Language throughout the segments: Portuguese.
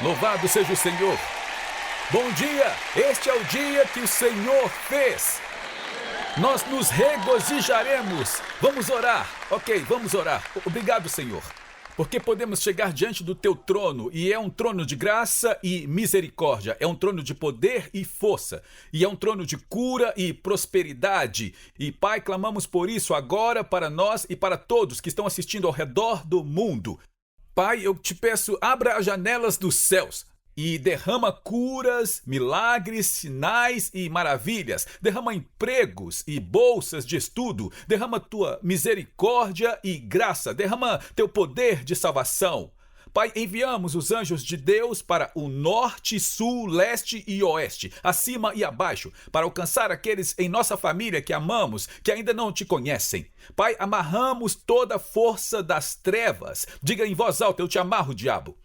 Louvado seja o Senhor. Bom dia, este é o dia que o Senhor fez. Nós nos regozijaremos. Vamos orar. Ok, vamos orar. Obrigado, Senhor, porque podemos chegar diante do teu trono, e é um trono de graça e misericórdia, é um trono de poder e força, e é um trono de cura e prosperidade. E, Pai, clamamos por isso agora para nós e para todos que estão assistindo ao redor do mundo. Pai, eu te peço, abra as janelas dos céus e derrama curas, milagres, sinais e maravilhas. Derrama empregos e bolsas de estudo. Derrama tua misericórdia e graça. Derrama teu poder de salvação. Pai, enviamos os anjos de Deus para o norte, sul, leste e oeste, acima e abaixo, para alcançar aqueles em nossa família que amamos, que ainda não te conhecem. Pai, amarramos toda a força das trevas. Diga em voz alta: eu te amarro, diabo.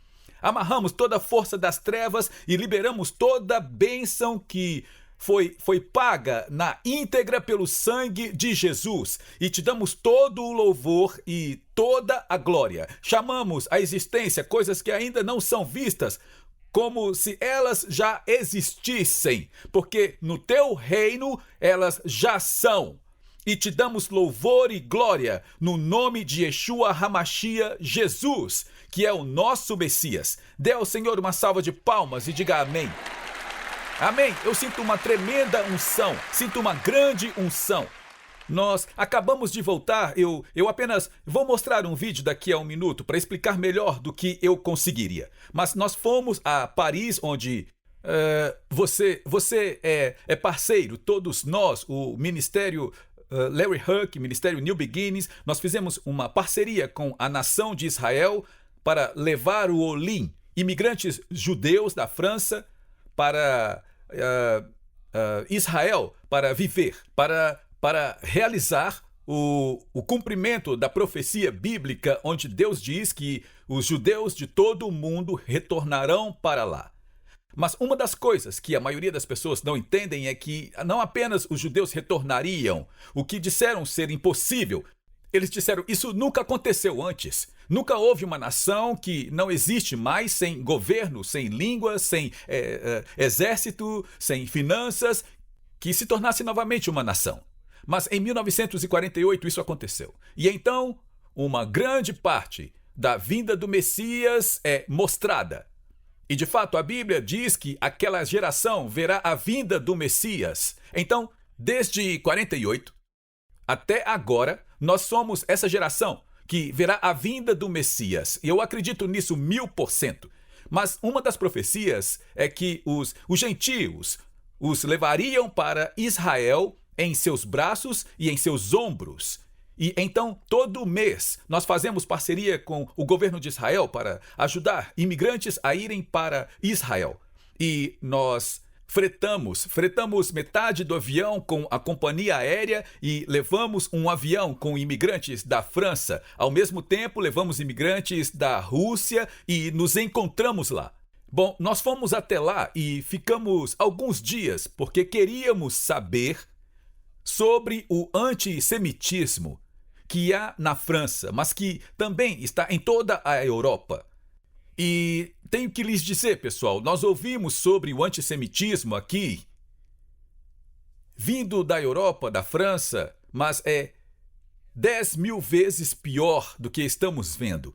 Amarramos toda a força das trevas e liberamos toda a bênção que foi paga na íntegra pelo sangue de Jesus, e te damos todo o louvor e toda a glória. Chamamos à existência coisas que ainda não são vistas, como se elas já existissem, porque no teu reino elas já são. E te damos louvor e glória no nome de Yeshua HaMashiach, Jesus, que é o nosso Messias. Dê ao Senhor uma salva de palmas e diga amém. Amém. Eu sinto uma tremenda unção, sinto uma grande unção. Nós acabamos de voltar, eu apenas vou mostrar um vídeo daqui a um minuto para explicar melhor do que eu conseguiria. Mas nós fomos a Paris, onde você é parceiro, todos nós, o Ministério Larry Huck, Ministério New Beginnings, nós fizemos uma parceria com a nação de Israel para levar o Olim, imigrantes judeus da França, para Israel, para viver, para realizar o cumprimento da profecia bíblica, onde Deus diz que os judeus de todo o mundo retornarão para lá. Mas uma das coisas que a maioria das pessoas não entendem é que não apenas os judeus retornariam, o que disseram ser impossível. Eles disseram, isso nunca aconteceu antes. Nunca houve uma nação que não existe mais, sem governo, sem língua, sem exército, sem finanças, que se tornasse novamente uma nação. Mas em 1948 isso aconteceu. E então, uma grande parte da vinda do Messias é mostrada. E de fato a Bíblia diz que aquela geração verá a vinda do Messias. Então, desde 48 até agora, nós somos essa geração que verá a vinda do Messias. E eu acredito nisso 1000%. Mas uma das profecias é que os gentios os levariam para Israel em seus braços e em seus ombros. E então, todo mês, nós fazemos parceria com o governo de Israel para ajudar imigrantes a irem para Israel. E nós fretamos metade do avião com a companhia aérea e levamos um avião com imigrantes da França. Ao mesmo tempo, levamos imigrantes da Rússia e nos encontramos lá. Bom, nós fomos até lá e ficamos alguns dias porque queríamos saber sobre o antissemitismo que há na França, mas que também está em toda a Europa. E tenho que lhes dizer, pessoal, nós ouvimos sobre o antissemitismo aqui, vindo da Europa, da França, mas é 10.000 vezes pior do que estamos vendo.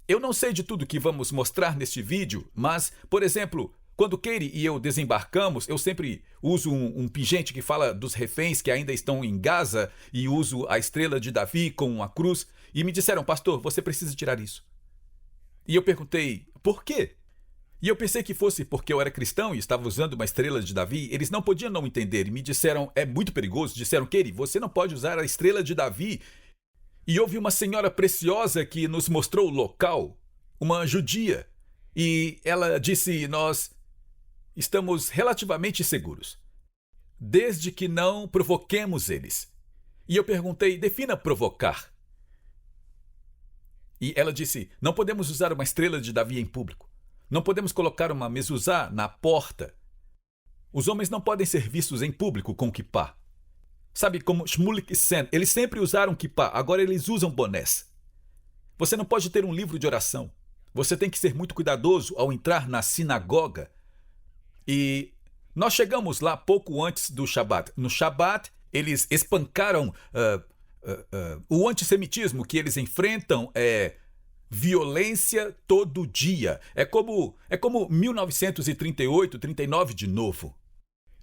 Eu não sei de tudo que vamos mostrar neste vídeo, mas, por exemplo, quando Katie e eu desembarcamos, eu sempre uso um pingente que fala dos reféns que ainda estão em Gaza e uso a estrela de Davi com uma cruz. E me disseram, pastor, você precisa tirar isso. E eu perguntei, por quê? E eu pensei que fosse porque eu era cristão e estava usando uma estrela de Davi. Eles não podiam não entender e me disseram, é muito perigoso. Disseram, Katie, você não pode usar a estrela de Davi. E houve uma senhora preciosa que nos mostrou o local, uma judia. E ela disse, nós estamos relativamente seguros, desde que não provoquemos eles. E eu perguntei, defina provocar. E ela disse, não podemos usar uma estrela de Davi em público. Não podemos colocar uma mezuzá na porta. Os homens não podem ser vistos em público com kippá. Sabe como Shmulik e Sen, eles sempre usaram kippá, agora eles usam bonés. Você não pode ter um livro de oração. Você tem que ser muito cuidadoso ao entrar na sinagoga. E nós chegamos lá pouco antes do Shabat. No Shabat, eles espancaram o antissemitismo que eles enfrentam violência todo dia. É como 1938, 39 de novo.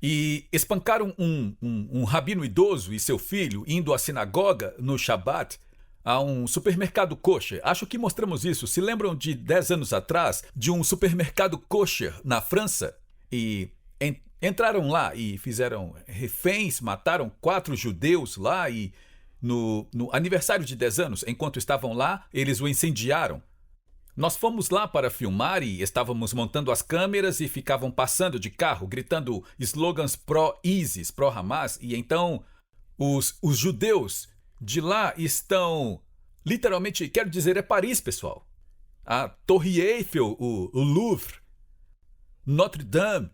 E espancaram um rabino idoso e seu filho indo à sinagoga no Shabat a um supermercado kosher. Acho que mostramos isso. Se lembram de 10 anos atrás, de um supermercado kosher na França? E entraram lá e fizeram reféns, mataram 4 judeus lá e no aniversário de 10 anos, enquanto estavam lá, eles o incendiaram. Nós fomos lá para filmar e estávamos montando as câmeras e ficavam passando de carro, gritando slogans pró-ISIS, pró-Hamas. E então os judeus de lá estão, literalmente, quero dizer, é Paris, pessoal. A Torre Eiffel, o Louvre, Notre Dame,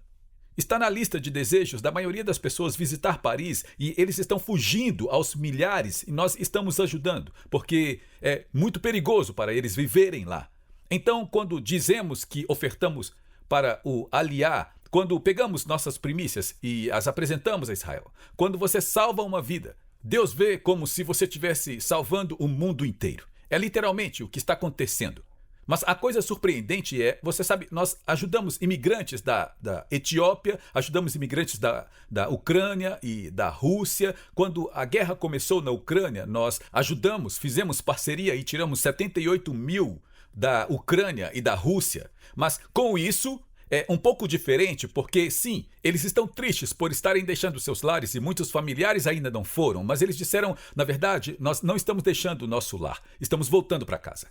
está na lista de desejos da maioria das pessoas visitar Paris e eles estão fugindo aos milhares e nós estamos ajudando, porque é muito perigoso para eles viverem lá. Então, quando dizemos que ofertamos para o Aliá, quando pegamos nossas primícias e as apresentamos a Israel, quando você salva uma vida, Deus vê como se você estivesse salvando o mundo inteiro. É literalmente o que está acontecendo. Mas a coisa surpreendente é, você sabe, nós ajudamos imigrantes da Etiópia, ajudamos imigrantes da Ucrânia e da Rússia. Quando a guerra começou na Ucrânia, nós ajudamos, fizemos parceria e tiramos 78 mil da Ucrânia e da Rússia. Mas com isso é um pouco diferente porque, sim, eles estão tristes por estarem deixando seus lares e muitos familiares ainda não foram, mas eles disseram, na verdade, nós não estamos deixando o nosso lar, estamos voltando para casa.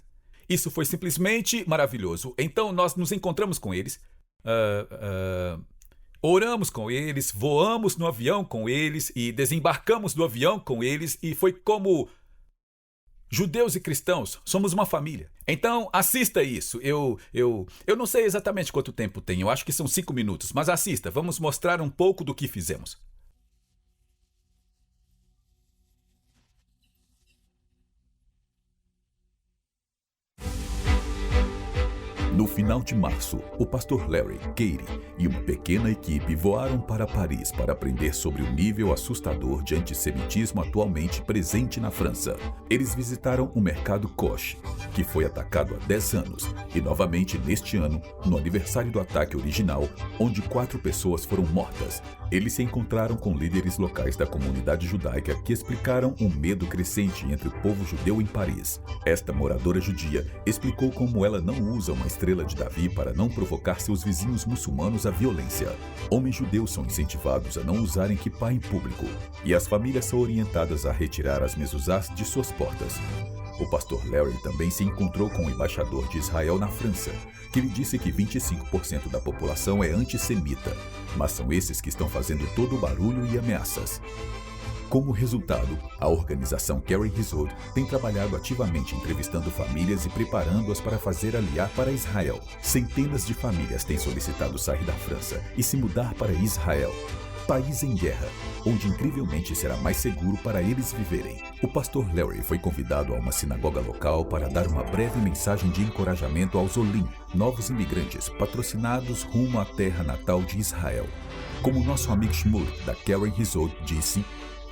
Isso foi simplesmente maravilhoso. Então nós nos encontramos com eles, oramos com eles, voamos no avião com eles e desembarcamos do avião com eles e foi como judeus e cristãos, somos uma família. Então assista isso. Eu não sei exatamente quanto tempo tem, eu acho que são 5 minutos, mas assista, vamos mostrar um pouco do que fizemos. No final de março, o pastor Larry, Katie e uma pequena equipe voaram para Paris para aprender sobre o nível assustador de antissemitismo atualmente presente na França. Eles visitaram o mercado kosher, que foi atacado há 10 anos, e novamente neste ano, no aniversário do ataque original, onde 4 pessoas foram mortas. Eles se encontraram com líderes locais da comunidade judaica que explicaram um medo crescente entre o povo judeu em Paris. Esta moradora judia explicou como ela não usa uma estrela de Davi para não provocar seus vizinhos muçulmanos à violência. Homens judeus são incentivados a não usarem kippá em público, e as famílias são orientadas a retirar as mezuzás de suas portas. O pastor Larry também se encontrou com o embaixador de Israel na França, que lhe disse que 25% da população é antissemita, mas são esses que estão fazendo todo o barulho e ameaças. Como resultado, a organização Keren Hizod tem trabalhado ativamente entrevistando famílias e preparando-as para fazer aliar para Israel. Centenas de famílias têm solicitado sair da França e se mudar para Israel, país em guerra, onde incrivelmente será mais seguro para eles viverem. O pastor Larry foi convidado a uma sinagoga local para dar uma breve mensagem de encorajamento aos Olim, novos imigrantes patrocinados rumo à terra natal de Israel. Como nosso amigo Shmur, da Keren Hizod, disse,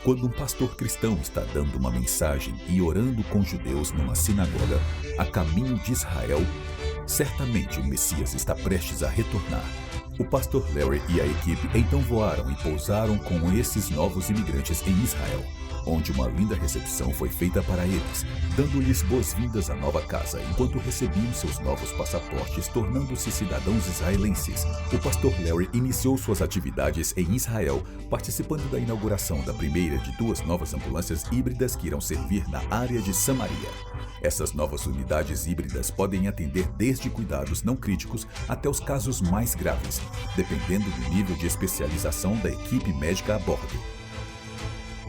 quando um pastor cristão está dando uma mensagem e orando com judeus numa sinagoga, a caminho de Israel, certamente o Messias está prestes a retornar. O pastor Larry e a equipe então voaram e pousaram com esses novos imigrantes em Israel, onde uma linda recepção foi feita para eles, dando-lhes boas-vindas à nova casa enquanto recebiam seus novos passaportes, tornando-se cidadãos israelenses. O pastor Larry iniciou suas atividades em Israel, participando da inauguração da primeira de 2 novas ambulâncias híbridas que irão servir na área de Samaria. Essas novas unidades híbridas podem atender desde cuidados não críticos até os casos mais graves, dependendo do nível de especialização da equipe médica a bordo.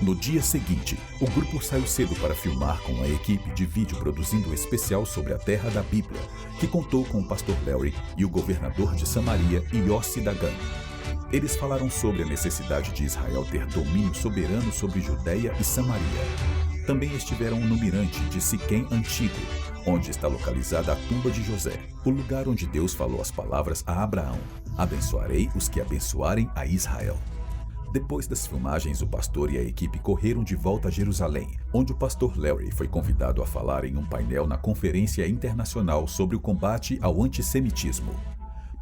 No dia seguinte, o grupo saiu cedo para filmar com a equipe de vídeo produzindo um especial sobre a terra da Bíblia, que contou com o pastor Larry e o governador de Samaria, Yossi Dagan. Eles falaram sobre a necessidade de Israel ter domínio soberano sobre Judeia e Samaria. Também estiveram no mirante de Siquém Antigo, onde está localizada a tumba de José, o lugar onde Deus falou as palavras a Abraão: abençoarei os que abençoarem a Israel. Depois das filmagens, o pastor e a equipe correram de volta a Jerusalém, onde o pastor Larry foi convidado a falar em um painel na Conferência Internacional sobre o Combate ao Antissemitismo.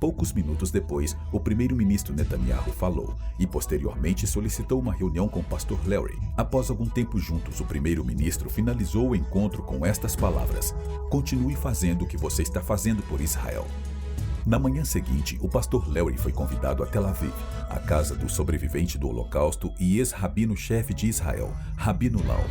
Poucos minutos depois, o primeiro-ministro Netanyahu falou e posteriormente solicitou uma reunião com o pastor Larry. Após algum tempo juntos, o primeiro-ministro finalizou o encontro com estas palavras: continue fazendo o que você está fazendo por Israel. Na manhã seguinte, o pastor Larry foi convidado a Tel Aviv, a casa do sobrevivente do Holocausto e ex-rabino-chefe de Israel, Rabino Lau.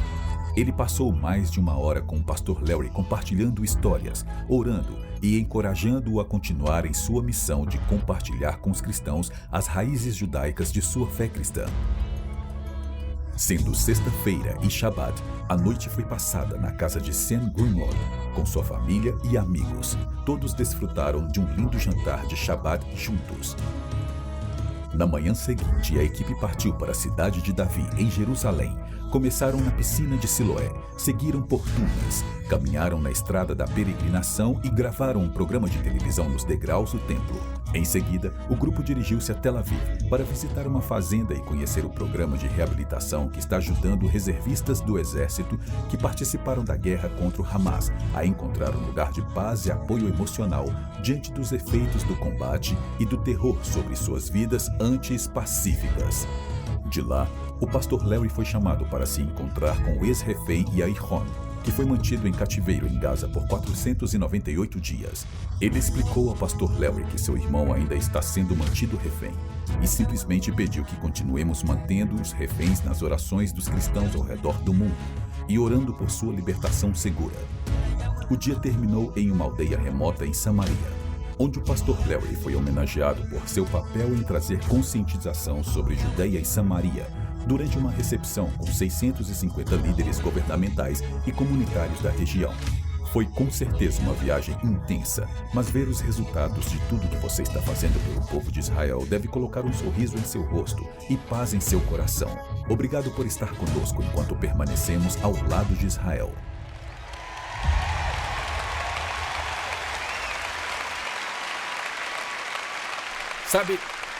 Ele passou mais de 1 hora com o pastor Larry compartilhando histórias, orando e encorajando-o a continuar em sua missão de compartilhar com os cristãos as raízes judaicas de sua fé cristã. Sendo sexta-feira e Shabat, a noite foi passada na casa de Sam Greenwald, com sua família e amigos. Todos desfrutaram de um lindo jantar de Shabat juntos. Na manhã seguinte, a equipe partiu para a cidade de Davi, em Jerusalém. Começaram na piscina de Siloé, seguiram por túneis, caminharam na estrada da peregrinação e gravaram um programa de televisão nos degraus do templo. Em seguida, o grupo dirigiu-se a Tel Aviv para visitar uma fazenda e conhecer o programa de reabilitação que está ajudando reservistas do exército que participaram da guerra contra o Hamas a encontrar um lugar de paz e apoio emocional diante dos efeitos do combate e do terror sobre suas vidas antes pacíficas. De lá, o pastor Larry foi chamado para se encontrar com o ex-refém Yairón, que foi mantido em cativeiro em Gaza por 498 dias. Ele explicou ao pastor Larry que seu irmão ainda está sendo mantido refém e simplesmente pediu que continuemos mantendo os reféns nas orações dos cristãos ao redor do mundo e orando por sua libertação segura. O dia terminou em uma aldeia remota em Samaria, onde o pastor Larry foi homenageado por seu papel em trazer conscientização sobre Judeia e Samaria durante uma recepção com 650 líderes governamentais e comunitários da região. Foi com certeza uma viagem intensa, mas ver os resultados de tudo que você está fazendo pelo povo de Israel deve colocar um sorriso em seu rosto e paz em seu coração. Obrigado por estar conosco enquanto permanecemos ao lado de Israel.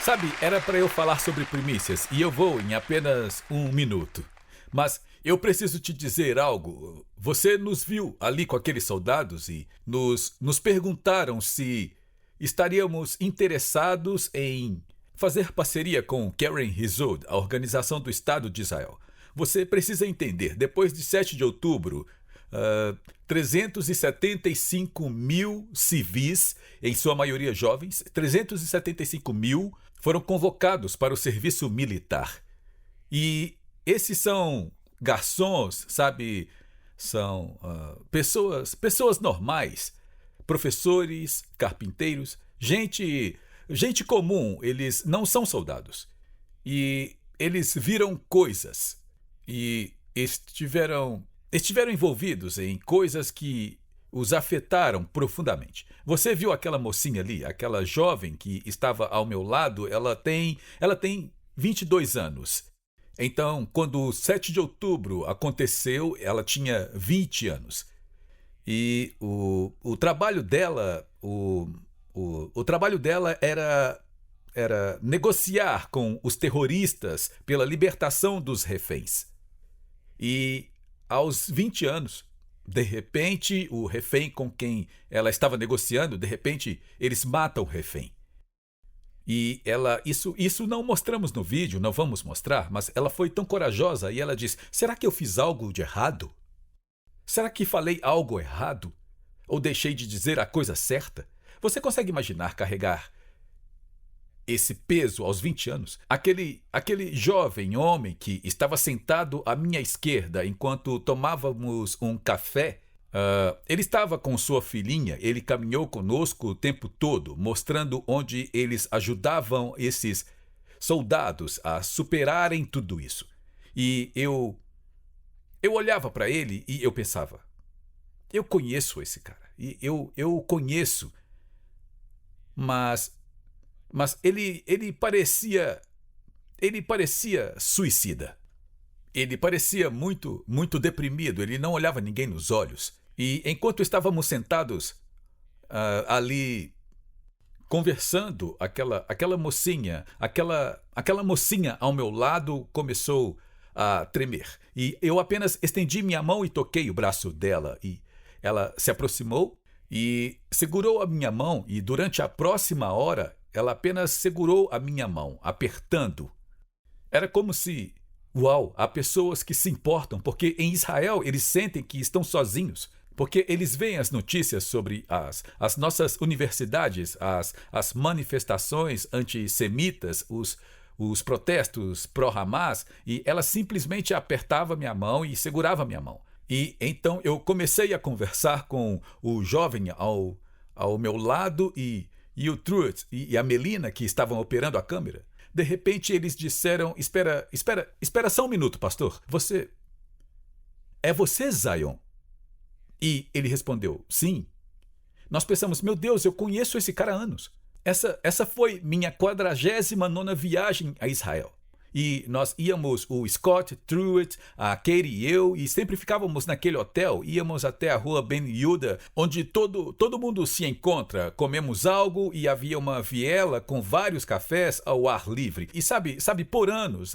Sabe, era para eu falar sobre primícias e eu vou em apenas 1 minuto. Mas eu preciso te dizer algo. Você nos viu ali com aqueles soldados e nos perguntaram se estaríamos interessados em fazer parceria com Keren Hizod, a Organização do Estado de Israel. Você precisa entender, depois de 7 de outubro, 375 mil civis, em sua maioria jovens, 375 mil foram convocados para o serviço militar. E esses são garçons, sabe? São pessoas normais, professores, carpinteiros, gente comum. Eles não são soldados. E eles viram coisas e estiveram envolvidos em coisas que os afetaram profundamente. Você viu aquela mocinha ali, aquela jovem que estava ao meu lado? Ela tem 22 anos. Então, quando o 7 de outubro aconteceu, ela tinha 20 anos. E o trabalho dela, o trabalho dela era negociar com os terroristas pela libertação dos reféns. E aos 20 anos, de repente, o refém com quem ela estava negociando, de repente, eles matam o refém. E isso não mostramos no vídeo, não vamos mostrar, mas ela foi tão corajosa e ela diz: será que eu fiz algo de errado? Será que falei algo errado? Ou deixei de dizer a coisa certa? Você consegue imaginar carregar esse peso aos 20 anos? Aquele jovem homem que estava sentado à minha esquerda enquanto tomávamos um café, ele estava com sua filhinha, ele caminhou conosco o tempo todo, mostrando onde eles ajudavam esses soldados a superarem tudo isso. E eu olhava para ele e eu pensava, eu conheço esse cara, e eu o conheço, mas ele parecia suicida. ele parecia muito deprimido, ele não olhava ninguém nos olhos. E enquanto estávamos sentados ali conversando, aquela mocinha ao meu lado começou a tremer. E eu apenas estendi minha mão e toquei o braço dela. E ela se aproximou e segurou a minha mão. E durante a próxima hora, ela apenas segurou a minha mão, apertando. Era como se, uau, há pessoas que se importam, porque em Israel eles sentem que estão sozinhos. Porque eles veem as notícias sobre as nossas universidades, as manifestações antissemitas, os protestos pró-Hamas, e ela simplesmente apertava minha mão e segurava minha mão. E então eu comecei a conversar com o jovem ao meu lado e o Truett e a Melina, que estavam operando a câmera. De repente eles disseram, espera só um minuto, pastor. É você, Zion? E ele respondeu, sim. Nós pensamos, meu Deus, eu conheço esse cara há anos. Essa foi minha 49ª viagem a Israel. E nós íamos, o Scott, Truett, a Katie e eu, e sempre ficávamos naquele hotel. Íamos até a rua Ben Yehuda, onde todo mundo se encontra. Comemos algo e havia uma viela com vários cafés ao ar livre. E sabe, por anos,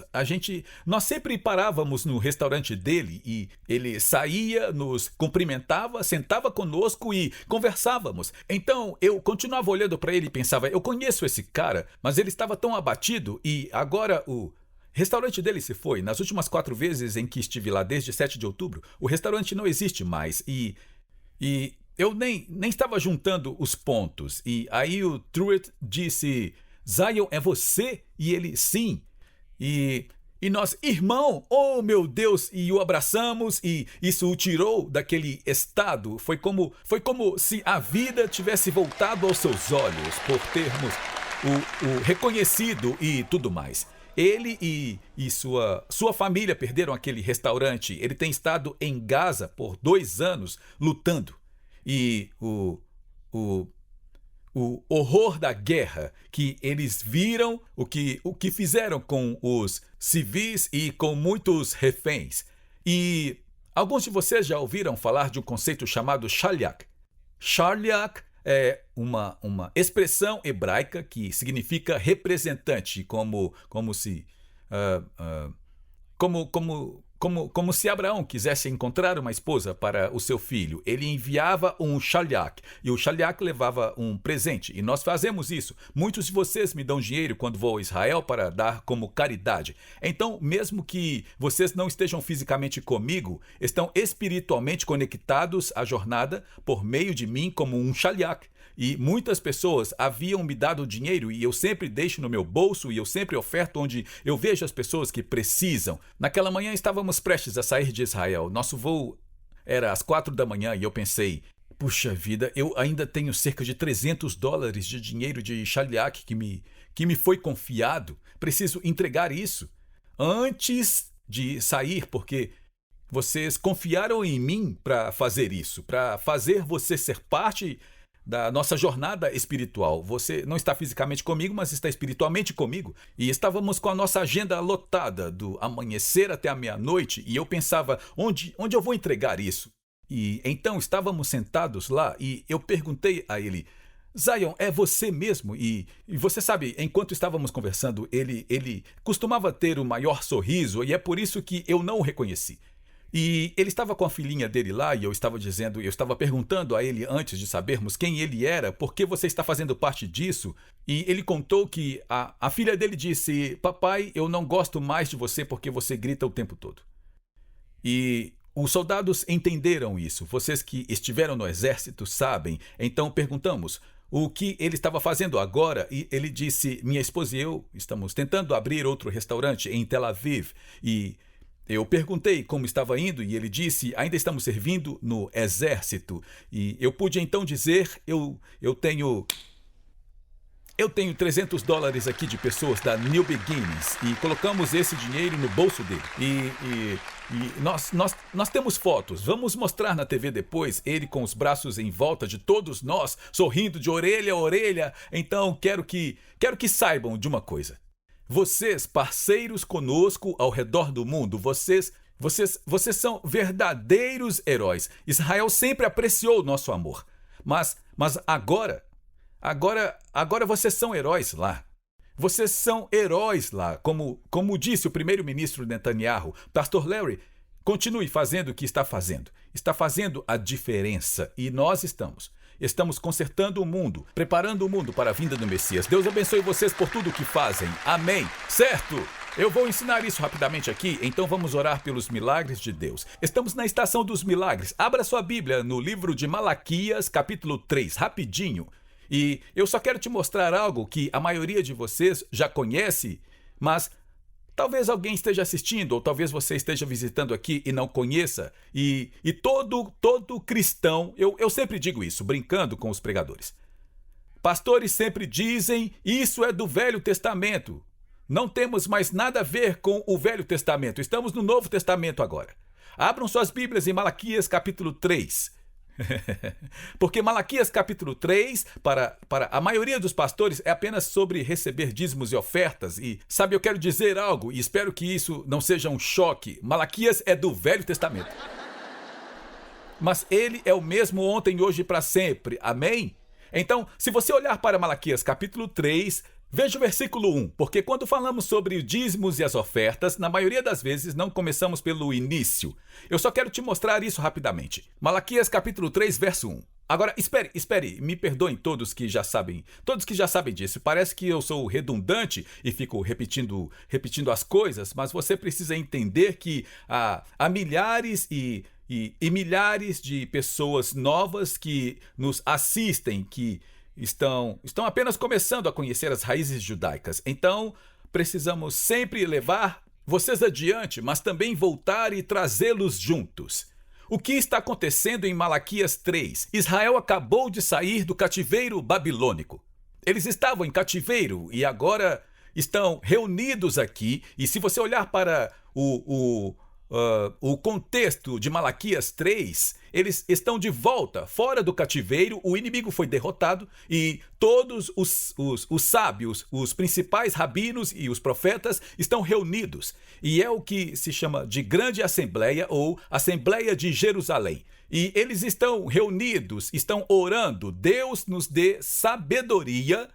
nós sempre parávamos no restaurante dele e ele saía, nos cumprimentava, sentava conosco e conversávamos. Então eu continuava olhando para ele e pensava, eu conheço esse cara, mas ele estava tão abatido e agora o restaurante dele se foi. Nas últimas 4 vezes em que estive lá desde 7 de outubro, o restaurante não existe mais. E eu nem estava juntando os pontos. E aí o Truett disse, Zion, é você? E ele, sim. E nós, irmão, oh meu Deus, e o abraçamos e isso o tirou daquele estado. Foi como se a vida tivesse voltado aos seus olhos por termos o reconhecido e tudo mais. Ele e sua família perderam aquele restaurante. Ele tem estado em Gaza por 2 anos lutando. E o horror da guerra que eles viram, o que fizeram com os civis e com muitos reféns. E alguns de vocês já ouviram falar de um conceito chamado shaliach. Shaliach é uma expressão hebraica que significa representante, como se Abraão quisesse encontrar uma esposa para o seu filho. Ele enviava um shaliach e o shaliach levava um presente. E nós fazemos isso. Muitos de vocês me dão dinheiro quando vou a Israel para dar como caridade. Então, mesmo que vocês não estejam fisicamente comigo, estão espiritualmente conectados à jornada por meio de mim como um shaliach. E muitas pessoas haviam me dado dinheiro e eu sempre deixo no meu bolso e eu sempre oferto onde eu vejo as pessoas que precisam. Naquela manhã estávamos prestes a sair de Israel. Nosso voo era às 4 da manhã e eu pensei, puxa vida, eu ainda tenho cerca de $300 de dinheiro de shaliach que me foi confiado. Preciso entregar isso antes de sair, porque vocês confiaram em mim para fazer isso, para fazer você ser parte da nossa jornada espiritual. Você não está fisicamente comigo, mas está espiritualmente comigo. E estávamos com a nossa agenda lotada do amanhecer até a meia-noite e eu pensava, onde eu vou entregar isso? E então estávamos sentados lá e eu perguntei a ele, Zion, é você mesmo? E você sabe, enquanto estávamos conversando, ele costumava ter o maior sorriso e é por isso que eu não o reconheci. E ele estava com a filhinha dele lá e eu estava perguntando a ele antes de sabermos quem ele era, por que você está fazendo parte disso? E ele contou que a filha dele disse, papai, eu não gosto mais de você porque você grita o tempo todo. E os soldados entenderam isso, vocês que estiveram no exército sabem, então perguntamos o que ele estava fazendo agora e ele disse, minha esposa e eu estamos tentando abrir outro restaurante em Tel Aviv e eu perguntei como estava indo e ele disse, ainda estamos servindo no exército. E eu pude então dizer, eu tenho $300 aqui de pessoas da New Beginnings e colocamos esse dinheiro no bolso dele. E nós temos fotos, vamos mostrar na TV depois, ele com os braços em volta de todos nós, sorrindo de orelha a orelha. Então quero que saibam de uma coisa. Vocês, parceiros conosco ao redor do mundo, vocês são verdadeiros heróis. Israel sempre apreciou o nosso amor. Mas agora vocês são heróis lá. Vocês são heróis lá. Como disse o primeiro-ministro Netanyahu, Pastor Larry, continue fazendo o que está fazendo. Está fazendo a diferença. E nós estamos consertando o mundo, preparando o mundo para a vinda do Messias. Deus abençoe vocês por tudo o que fazem. Amém. Certo? Eu vou ensinar isso rapidamente aqui, então vamos orar pelos milagres de Deus. Estamos na estação dos milagres. Abra sua Bíblia no livro de Malaquias, capítulo 3, rapidinho. E eu só quero te mostrar algo que a maioria de vocês já conhece, mas talvez alguém esteja assistindo, ou talvez você esteja visitando aqui e não conheça. E todo cristão, eu sempre digo isso, brincando com os pregadores. Pastores sempre dizem, isso é do Velho Testamento. Não temos mais nada a ver com o Velho Testamento. Estamos no Novo Testamento agora. Abram suas Bíblias em Malaquias capítulo 3. Porque Malaquias capítulo 3, para a maioria dos pastores, é apenas sobre receber dízimos e ofertas. E, sabe, eu quero dizer algo, e espero que isso não seja um choque. Malaquias é do Velho Testamento. Mas ele é o mesmo ontem, hoje e para sempre. Amém? Então, se você olhar para Malaquias capítulo 3, veja o versículo 1, porque quando falamos sobre dízimos e as ofertas, na maioria das vezes não começamos pelo início. Eu só quero te mostrar isso rapidamente. Malaquias capítulo 3, verso 1. Agora, espere, me perdoem todos que já sabem disso. Parece que eu sou redundante e fico repetindo as coisas, mas você precisa entender que há milhares e milhares de pessoas novas que nos assistem, que estão apenas começando a conhecer as raízes judaicas. Então, precisamos sempre levar vocês adiante, mas também voltar e trazê-los juntos. O que está acontecendo em Malaquias 3? Israel acabou de sair do cativeiro babilônico. Eles estavam em cativeiro e agora estão reunidos aqui. E se você olhar para o contexto de Malaquias 3, eles estão de volta, fora do cativeiro, o inimigo foi derrotado e todos os sábios, os principais rabinos e os profetas estão reunidos. E é o que se chama de Grande Assembleia ou Assembleia de Jerusalém. E eles estão reunidos, estão orando, Deus nos dê sabedoria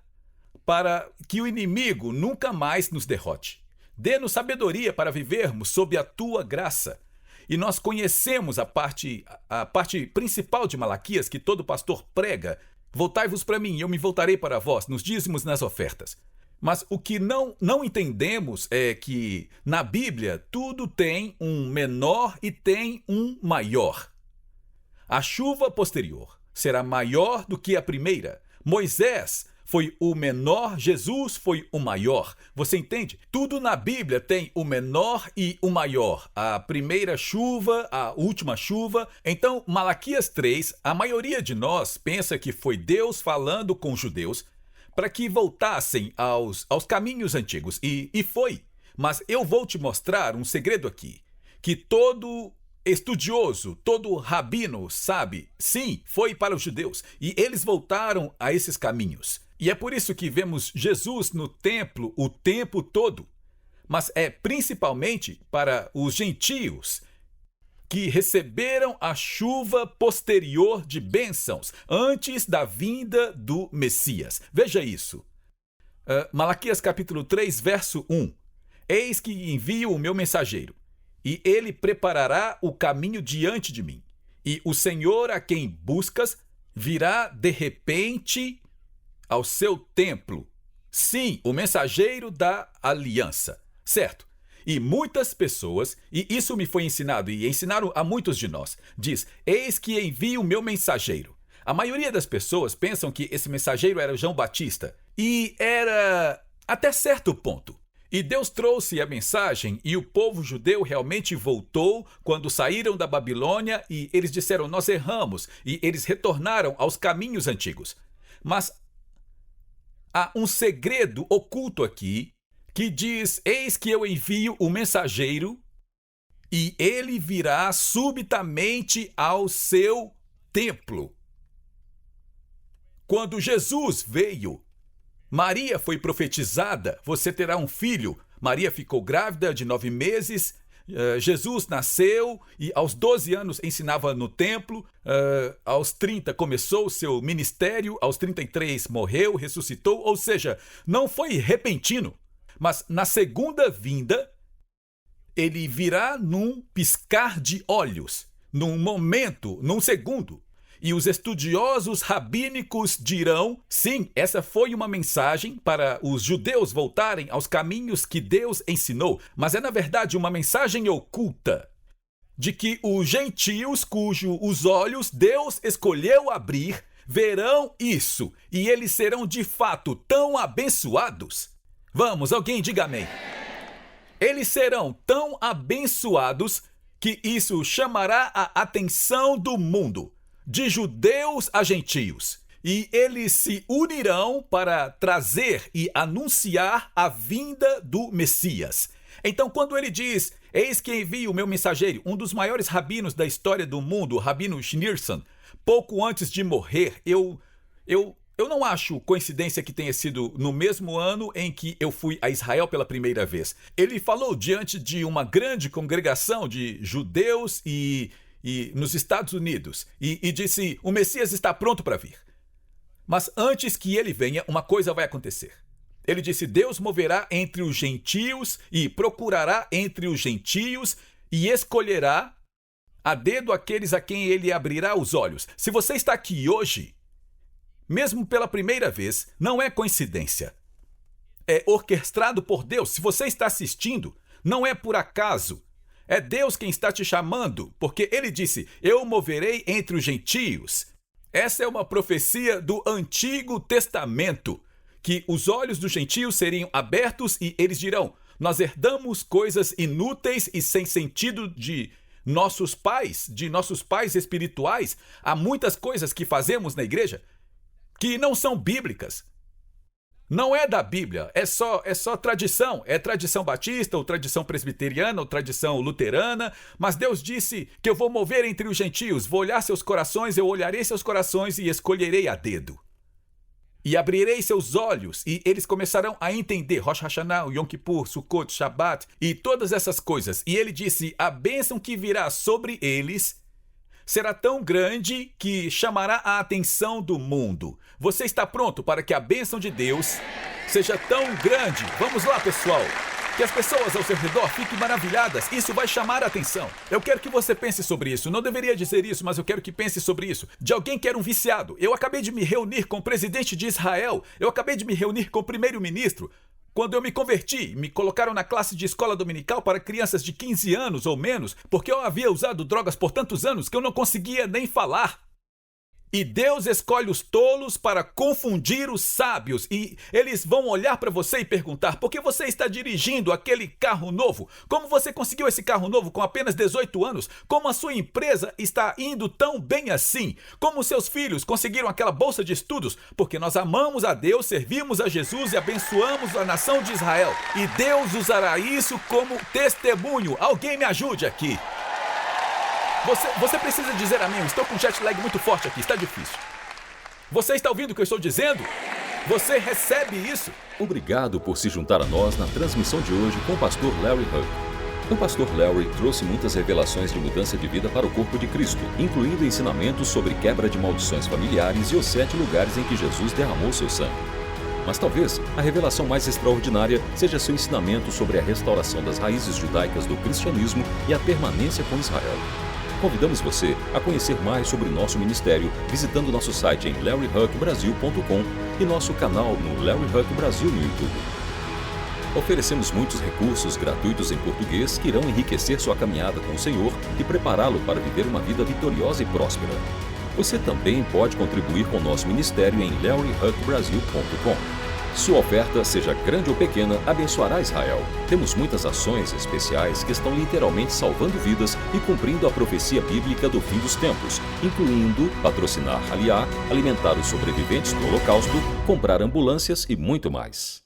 para que o inimigo nunca mais nos derrote. Dê-nos sabedoria para vivermos sob a tua graça. E nós conhecemos a parte principal de Malaquias que todo pastor prega. Voltai-vos para mim e eu me voltarei para vós, nos dízimos, nas ofertas. Mas o que não entendemos é que na Bíblia tudo tem um menor e tem um maior. A chuva posterior será maior do que a primeira. Moisés foi o menor, Jesus foi o maior. Você entende? Tudo na Bíblia tem o menor e o maior. A primeira chuva, a última chuva. Então, Malaquias 3, a maioria de nós pensa que foi Deus falando com os judeus para que voltassem aos caminhos antigos. E foi. Mas eu vou te mostrar um segredo aqui, que todo estudioso, todo rabino sabe. Sim, foi para os judeus. E eles voltaram a esses caminhos. E é por isso que vemos Jesus no templo o tempo todo. Mas é principalmente para os gentios que receberam a chuva posterior de bênçãos antes da vinda do Messias. Veja isso. Malaquias capítulo 3, verso 1. Eis que envio o meu mensageiro, e ele preparará o caminho diante de mim. E o Senhor a quem buscas virá de repente ao seu templo. Sim, o mensageiro da aliança. Certo? E muitas pessoas, e isso me foi ensinado e ensinaram a muitos de nós, diz, eis que envio o meu mensageiro. A maioria das pessoas pensam que esse mensageiro era João Batista. E era até certo ponto. E Deus trouxe a mensagem e o povo judeu realmente voltou quando saíram da Babilônia e eles disseram, nós erramos, e eles retornaram aos caminhos antigos. Mas há um segredo oculto aqui que diz, eis que eu envio o mensageiro e ele virá subitamente ao seu templo. Quando Jesus veio, Maria foi profetizada, você terá um filho. Maria ficou grávida de 9 meses, Jesus nasceu e aos 12 anos ensinava no templo, aos 30 começou o seu ministério, aos 33 morreu, ressuscitou, ou seja, não foi repentino, mas na segunda vinda, ele virá num piscar de olhos, num momento, num segundo. E os estudiosos rabínicos dirão, sim, essa foi uma mensagem para os judeus voltarem aos caminhos que Deus ensinou, mas é na verdade uma mensagem oculta de que os gentios cujos olhos Deus escolheu abrir verão isso e eles serão de fato tão abençoados. Vamos, alguém diga amém. Eles serão tão abençoados que isso chamará a atenção do mundo, de judeus a gentios, e eles se unirão para trazer e anunciar a vinda do Messias. Então, quando ele diz, eis que envio o meu mensageiro, um dos maiores rabinos da história do mundo, o Rabino Schneerson, pouco antes de morrer, eu não acho coincidência que tenha sido no mesmo ano em que eu fui a Israel pela primeira vez. Ele falou diante de uma grande congregação de judeus e nos Estados Unidos, e disse, o Messias está pronto para vir. Mas antes que ele venha, uma coisa vai acontecer. Ele disse, Deus moverá entre os gentios e procurará entre os gentios e escolherá a dedo aqueles a quem ele abrirá os olhos. Se você está aqui hoje, mesmo pela primeira vez, não é coincidência. É orquestrado por Deus. Se você está assistindo, não é por acaso. É Deus quem está te chamando, porque ele disse, eu moverei entre os gentios. Essa é uma profecia do Antigo Testamento, que os olhos dos gentios seriam abertos e eles dirão, nós herdamos coisas inúteis e sem sentido de nossos pais espirituais. Há muitas coisas que fazemos na igreja que não são bíblicas. Não é da Bíblia, é só tradição. É tradição batista, ou tradição presbiteriana, ou tradição luterana. Mas Deus disse que eu vou mover entre os gentios, vou olhar seus corações, eu olharei seus corações e escolherei a dedo. E abrirei seus olhos, e eles começarão a entender Rosh Hashanah, Yom Kippur, Sukkot, Shabbat, e todas essas coisas. E ele disse, a bênção que virá sobre eles será tão grande que chamará a atenção do mundo. Você está pronto para que a bênção de Deus seja tão grande? Vamos lá, pessoal. Que as pessoas ao seu redor fiquem maravilhadas. Isso vai chamar a atenção. Eu quero que você pense sobre isso. Não deveria dizer isso, mas eu quero que pense sobre isso. De alguém que era um viciado. Eu acabei de me reunir com o presidente de Israel. Eu acabei de me reunir com o primeiro-ministro. Quando eu me converti, me colocaram na classe de escola dominical para crianças de 15 anos ou menos, porque eu havia usado drogas por tantos anos que eu não conseguia nem falar. E Deus escolhe os tolos para confundir os sábios. E eles vão olhar para você e perguntar, por que você está dirigindo aquele carro novo? Como você conseguiu esse carro novo com apenas 18 anos? Como a sua empresa está indo tão bem assim? Como seus filhos conseguiram aquela bolsa de estudos? Porque nós amamos a Deus, servimos a Jesus e abençoamos a nação de Israel. E Deus usará isso como testemunho. Alguém me ajude aqui. Você precisa dizer amém. Eu estou com jet lag muito forte aqui, está difícil. Você está ouvindo o que eu estou dizendo? Você recebe isso? Obrigado por se juntar a nós na transmissão de hoje com o pastor Larry Hug. O pastor Larry trouxe muitas revelações de mudança de vida para o corpo de Cristo, incluindo ensinamentos sobre quebra de maldições familiares e os 7 lugares em que Jesus derramou seu sangue. Mas talvez a revelação mais extraordinária seja seu ensinamento sobre a restauração das raízes judaicas do cristianismo e a permanência com Israel. Convidamos você a conhecer mais sobre o nosso ministério visitando nosso site em larryhugbrasil.com e nosso canal no Larry Hug Brasil no YouTube. Oferecemos muitos recursos gratuitos em português que irão enriquecer sua caminhada com o Senhor e prepará-lo para viver uma vida vitoriosa e próspera. Você também pode contribuir com o nosso ministério em larryhugbrasil.com. Sua oferta, seja grande ou pequena, abençoará Israel. Temos muitas ações especiais que estão literalmente salvando vidas e cumprindo a profecia bíblica do fim dos tempos, incluindo patrocinar Aliá, alimentar os sobreviventes do Holocausto, comprar ambulâncias e muito mais.